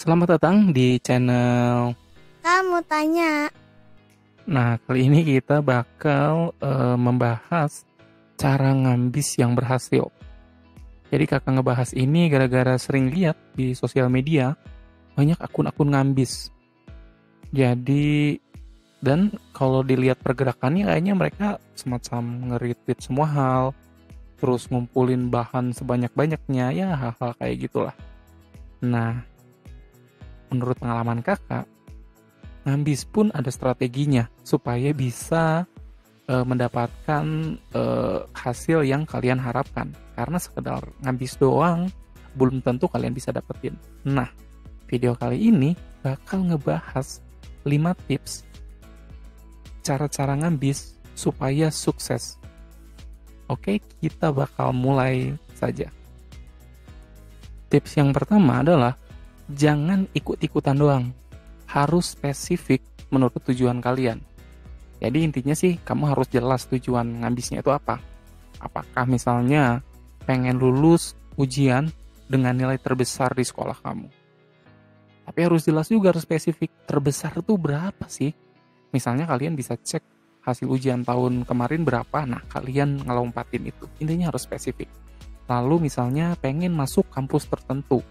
Selamat datang di channel. Kamu tanya. Nah, kali ini kita bakal membahas cara ngambis yang berhasil. Jadi kakak ngebahas ini gara-gara sering lihat di sosial media banyak akun-akun ngambis. Jadi, dan kalau dilihat pergerakannya kayaknya mereka semacam nge-retweet semua hal, terus ngumpulin bahan sebanyak-banyaknya, ya hal-hal kayak gitulah. Nah, menurut pengalaman kakak, ngambis pun ada strateginya supaya bisa mendapatkan hasil yang kalian harapkan. Karena sekedar ngambis doang belum tentu kalian bisa dapetin. Nah, video kali ini bakal ngebahas 5 tips cara-cara ngambis supaya sukses. Oke, kita bakal mulai saja. Tips yang pertama adalah jangan ikut-ikutan doang. Harus spesifik menurut tujuan kalian. Jadi intinya sih kamu harus jelas tujuan ngambisnya itu apa. Apakah misalnya pengen lulus ujian dengan nilai terbesar di sekolah kamu. Tapi harus jelas juga, harus spesifik. Terbesar itu berapa sih? Misalnya kalian bisa cek hasil ujian tahun kemarin berapa, nah kalian ngelompatin itu. Intinya harus spesifik. Lalu misalnya pengen masuk kampus tertentu.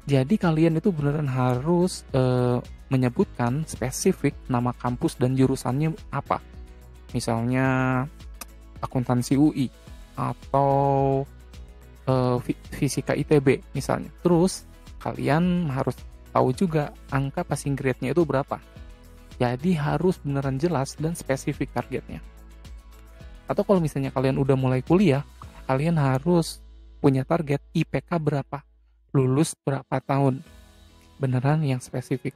Jadi kalian itu beneran harus menyebutkan spesifik nama kampus dan jurusannya apa. Misalnya akuntansi UI atau fisika ITB misalnya. Terus kalian harus tahu juga angka passing grade-nya itu berapa. Jadi harus beneran jelas dan spesifik targetnya. Atau kalau misalnya kalian udah mulai kuliah, kalian harus punya target IPK berapa. Lulus berapa tahun. Beneran yang spesifik.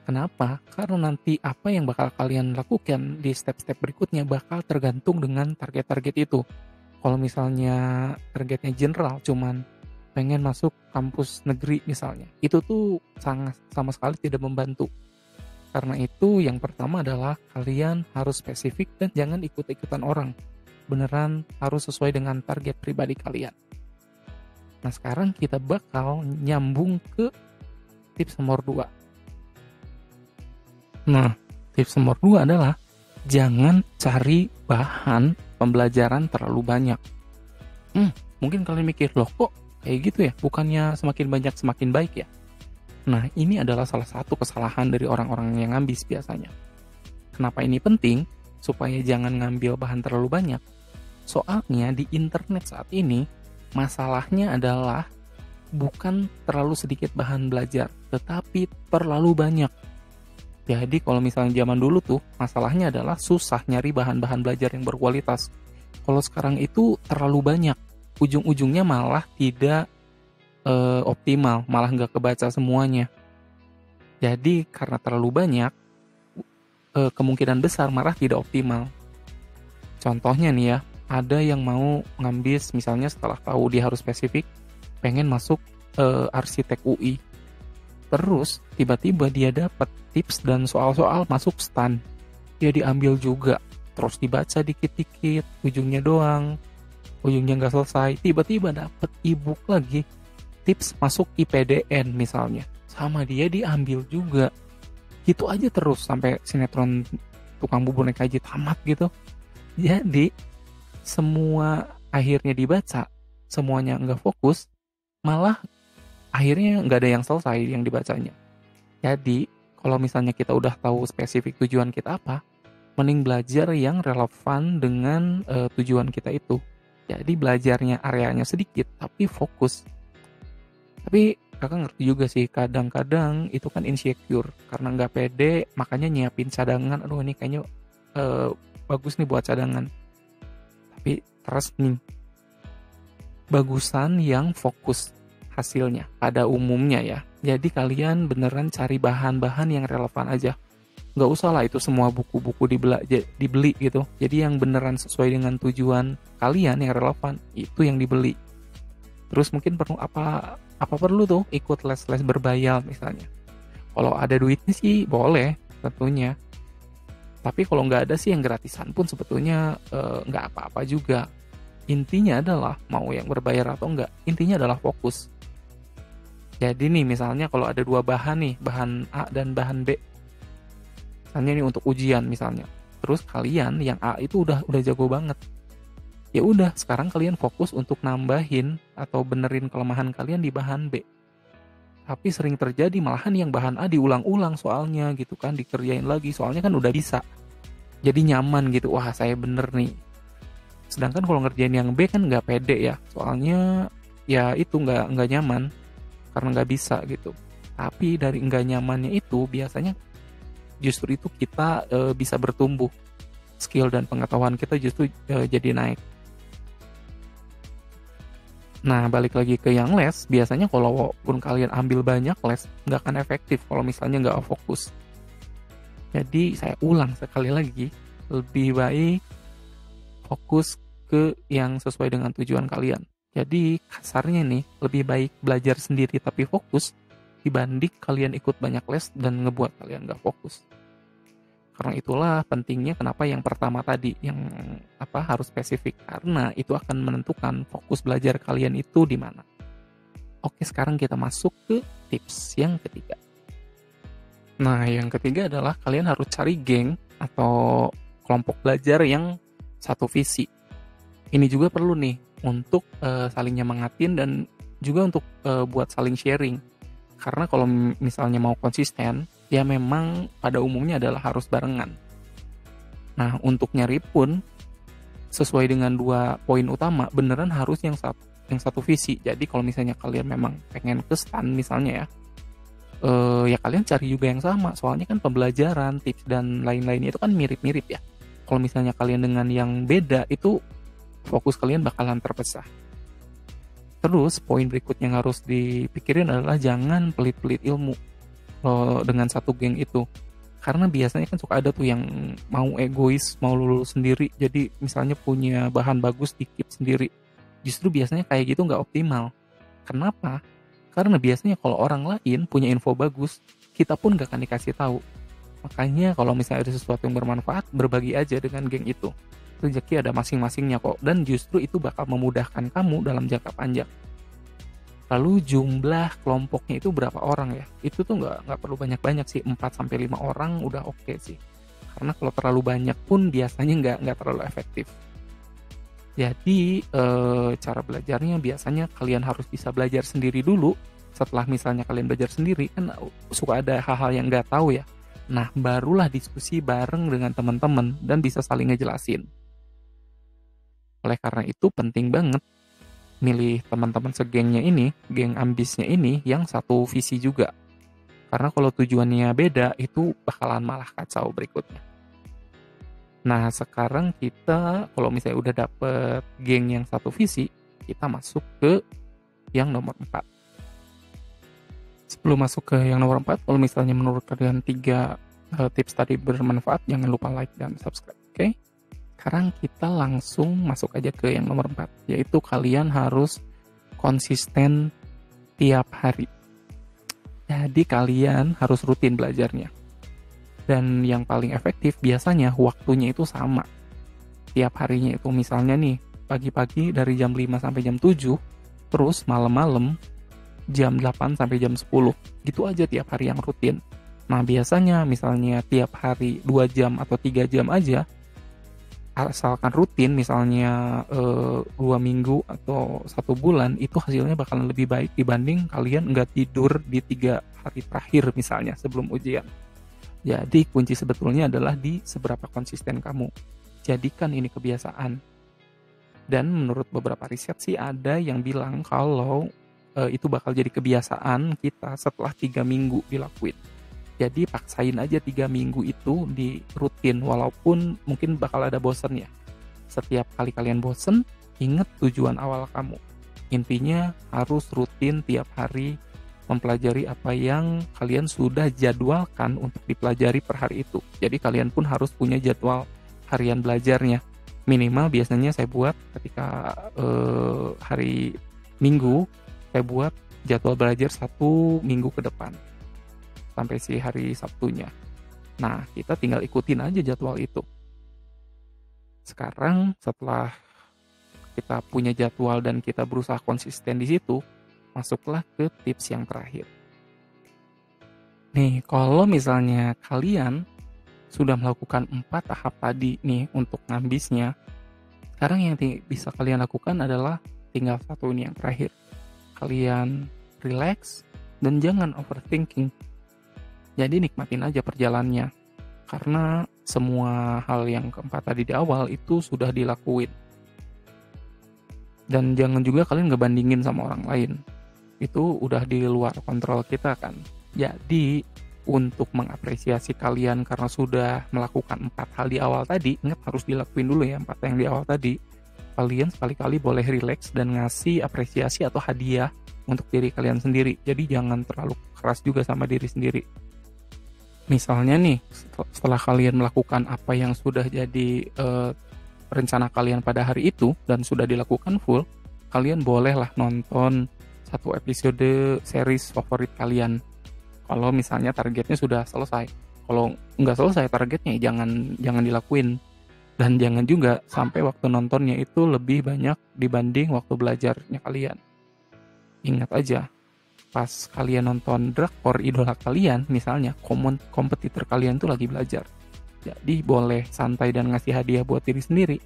Kenapa? Karena nanti apa yang bakal kalian lakukan di step-step berikutnya bakal tergantung dengan target-target itu. Kalau misalnya targetnya general, cuman pengen masuk kampus negeri misalnya, itu tuh sangat sama sekali tidak membantu. Karena itu yang pertama adalah kalian harus spesifik dan jangan ikut-ikutan orang. Beneran harus sesuai dengan target pribadi kalian. Nah, sekarang kita bakal nyambung ke tips nomor 2. Nah, tips nomor 2 adalah jangan cari bahan pembelajaran terlalu banyak. Mungkin kalian mikir, loh kok kayak gitu ya? Bukannya semakin banyak semakin baik ya? Nah, ini adalah salah satu kesalahan dari orang-orang yang ngambis biasanya. Kenapa ini penting? Supaya jangan ngambil bahan terlalu banyak. Soalnya di internet saat ini, masalahnya adalah bukan terlalu sedikit bahan belajar, tetapi terlalu banyak. Jadi kalau misalnya zaman dulu tuh, masalahnya adalah susah nyari bahan-bahan belajar yang berkualitas. Kalau sekarang itu terlalu banyak, ujung-ujungnya malah tidak optimal, malah nggak kebaca semuanya. Jadi karena terlalu banyak, kemungkinan besar malah tidak optimal. Contohnya nih ya, ada yang mau ngambis misalnya setelah tahu dia harus spesifik, pengen masuk arsitek UI. Terus tiba-tiba dia dapat tips dan soal-soal masuk STAN. Dia diambil juga, terus dibaca dikit-dikit, ujungnya doang, ujungnya nggak selesai. Tiba-tiba dapat ebook lagi, tips masuk IPDN misalnya, sama dia diambil juga. Gitu aja terus sampai sinetron tukang bubur naik haji tamat gitu. Jadi semua akhirnya dibaca, semuanya nggak fokus, malah akhirnya nggak ada yang selesai yang dibacanya. Jadi kalau misalnya kita udah tahu spesifik tujuan kita apa, mending belajar yang relevan dengan tujuan kita itu. Jadi belajarnya areanya sedikit tapi fokus. Tapi kakak ngerti juga sih, kadang-kadang itu kan insecure karena nggak pede, makanya nyiapin cadangan. Aduh, ini kayaknya bagus nih buat cadangan. Tapi terus nih, bagusan yang fokus hasilnya pada umumnya ya. Jadi kalian beneran cari bahan-bahan yang relevan aja. Nggak usah lah itu semua buku-buku dibeli gitu. Jadi yang beneran sesuai dengan tujuan kalian yang relevan, itu yang dibeli. Terus mungkin perlu apa perlu tuh ikut les-les berbayar misalnya. Kalau ada duitnya sih boleh tentunya. Tapi kalau nggak ada sih yang gratisan pun sebetulnya nggak apa-apa juga. Intinya adalah mau yang berbayar atau enggak, intinya adalah fokus. Jadi nih misalnya kalau ada dua bahan nih, bahan A dan bahan B. Misalnya ini untuk ujian misalnya. Terus kalian yang A itu udah jago banget. Ya udah, sekarang kalian fokus untuk nambahin atau benerin kelemahan kalian di bahan B. Tapi sering terjadi malahan yang bahan A diulang-ulang soalnya gitu kan, dikerjain lagi soalnya kan udah bisa. Jadi nyaman gitu, wah saya bener nih. Sedangkan kalau ngerjain yang B kan nggak pede ya, soalnya ya itu nggak nyaman karena nggak bisa gitu. Tapi dari nggak nyamannya itu biasanya justru itu kita bisa bertumbuh, skill dan pengetahuan kita justru jadi naik. Nah, balik lagi ke yang les, biasanya kalau pun kalian ambil banyak les, nggak akan efektif kalau misalnya nggak fokus. Jadi, saya ulang sekali lagi, lebih baik fokus ke yang sesuai dengan tujuan kalian. Jadi, kasarnya nih, lebih baik belajar sendiri tapi fokus, dibanding kalian ikut banyak les dan ngebuat kalian nggak fokus. Karena itulah pentingnya kenapa yang pertama tadi, yang harus spesifik. Karena itu akan menentukan fokus belajar kalian itu di mana. Oke, sekarang kita masuk ke tips yang ketiga. Nah, yang ketiga adalah kalian harus cari geng atau kelompok belajar yang satu visi. Ini juga perlu nih untuk saling nyemangatin dan juga untuk buat saling sharing. Karena kalau misalnya mau konsisten, ya memang pada umumnya adalah harus barengan. Nah, untuk nyari pun sesuai dengan 2 poin utama, beneran harus yang satu visi. Jadi kalau misalnya kalian memang pengen ke STAN misalnya ya kalian cari juga yang sama. Soalnya kan pembelajaran, tips dan lain-lainnya itu kan mirip-mirip ya. Kalau misalnya kalian dengan yang beda, itu fokus kalian bakalan terpecah. Terus poin berikutnya yang harus dipikirin adalah jangan pelit-pelit ilmu dengan satu geng itu. Karena biasanya kan suka ada tuh yang mau egois, mau lulus sendiri. Jadi misalnya punya bahan bagus di keep sendiri. Justru biasanya kayak gitu nggak optimal. Kenapa? Karena biasanya kalau orang lain punya info bagus, kita pun nggak akan dikasih tahu. Makanya kalau misalnya ada sesuatu yang bermanfaat, berbagi aja dengan geng itu. Rezeki ada masing-masingnya kok, dan justru itu bakal memudahkan kamu dalam jangka panjang. Lalu jumlah kelompoknya itu berapa orang ya? Itu tuh nggak perlu banyak-banyak sih, 4-5 orang udah oke sih. Karena kalau terlalu banyak pun biasanya nggak terlalu efektif. Jadi cara belajarnya biasanya kalian harus bisa belajar sendiri dulu. Setelah misalnya kalian belajar sendiri, kan suka ada hal-hal yang nggak tahu ya. Nah, barulah diskusi bareng dengan teman-teman dan bisa saling ngejelasin. Oleh karena itu penting banget milih teman-teman segengnya ini, geng ambisnya ini yang satu visi juga. Karena kalau tujuannya beda, itu bakalan malah kacau berikutnya. Nah, sekarang kita kalau misalnya udah dapet geng yang satu visi, kita masuk ke yang nomor 4. Sebelum masuk ke yang nomor 4, kalau misalnya menurut kalian 3 tips tadi bermanfaat, jangan lupa like dan subscribe, oke? Sekarang kita langsung masuk aja ke yang nomor 4, yaitu kalian harus konsisten tiap hari. Jadi kalian harus rutin belajarnya. Dan yang paling efektif biasanya waktunya itu sama. Tiap harinya itu misalnya nih, pagi-pagi dari jam 5 sampai jam 7, terus malam-malam jam 8 sampai jam 10. Gitu aja tiap hari yang rutin. Nah biasanya misalnya tiap hari 2 jam atau 3 jam aja, asalkan rutin misalnya 2 minggu atau 1 bulan, itu hasilnya bakalan lebih baik dibanding kalian nggak tidur di 3 hari terakhir misalnya sebelum ujian. Jadi kunci sebetulnya adalah di seberapa konsisten kamu. Jadikan ini kebiasaan. Dan menurut beberapa riset sih ada yang bilang kalau itu bakal jadi kebiasaan kita setelah 3 minggu dilakuin. Jadi paksain aja 3 minggu itu di rutin, walaupun mungkin bakal ada bosen ya. Setiap kali kalian bosen, ingat tujuan awal kamu. Intinya harus rutin tiap hari mempelajari apa yang kalian sudah jadwalkan untuk dipelajari per hari itu. Jadi kalian pun harus punya jadwal harian belajarnya. Minimal biasanya saya buat ketika hari Minggu, saya buat jadwal belajar 1 minggu ke depan. Sampai si hari Sabtunya. Nah, kita tinggal ikutin aja jadwal itu. Sekarang setelah kita punya jadwal dan kita berusaha konsisten di situ, masuklah ke tips yang terakhir. Nih, kalau misalnya kalian sudah melakukan 4 tahap tadi nih untuk ngambisnya, sekarang yang bisa kalian lakukan adalah tinggal satu ini yang terakhir. Kalian relax dan jangan overthinking. Jadi nikmatin aja perjalannya. Karena semua hal yang keempat tadi di awal itu sudah dilakuin. Dan jangan juga kalian ngebandingin sama orang lain. Itu udah di luar kontrol kita kan. Jadi untuk mengapresiasi kalian karena sudah melakukan 4 hal di awal tadi, ingat harus dilakuin dulu ya 4 yang di awal tadi. Kalian sekali-kali boleh relax dan ngasih apresiasi atau hadiah untuk diri kalian sendiri. Jadi jangan terlalu keras juga sama diri sendiri. Misalnya nih, setelah kalian melakukan apa yang sudah jadi rencana kalian pada hari itu dan sudah dilakukan full, kalian bolehlah nonton satu episode series favorit kalian. Kalau misalnya targetnya sudah selesai. Kalau nggak selesai targetnya, jangan dilakuin. Dan jangan juga sampai waktu nontonnya itu lebih banyak dibanding waktu belajarnya kalian. Ingat aja, pas kalian nonton drakor idola kalian, misalnya kompetitor kalian tuh lagi belajar. Jadi boleh santai dan ngasih hadiah buat diri sendiri,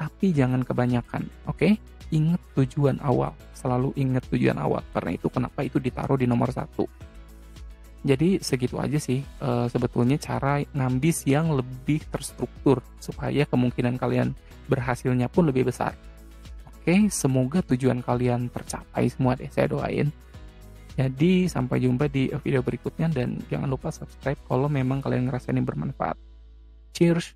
tapi jangan kebanyakan, oke? Ingat tujuan awal, selalu ingat tujuan awal, karena itu kenapa itu ditaruh di nomor 1. Jadi segitu aja sih sebetulnya cara ngambis yang lebih terstruktur, supaya kemungkinan kalian berhasilnya pun lebih besar. Oke, semoga tujuan kalian tercapai semua deh, saya doain. Jadi sampai jumpa di video berikutnya dan jangan lupa subscribe kalau memang kalian ngerasa ini bermanfaat. Cheers!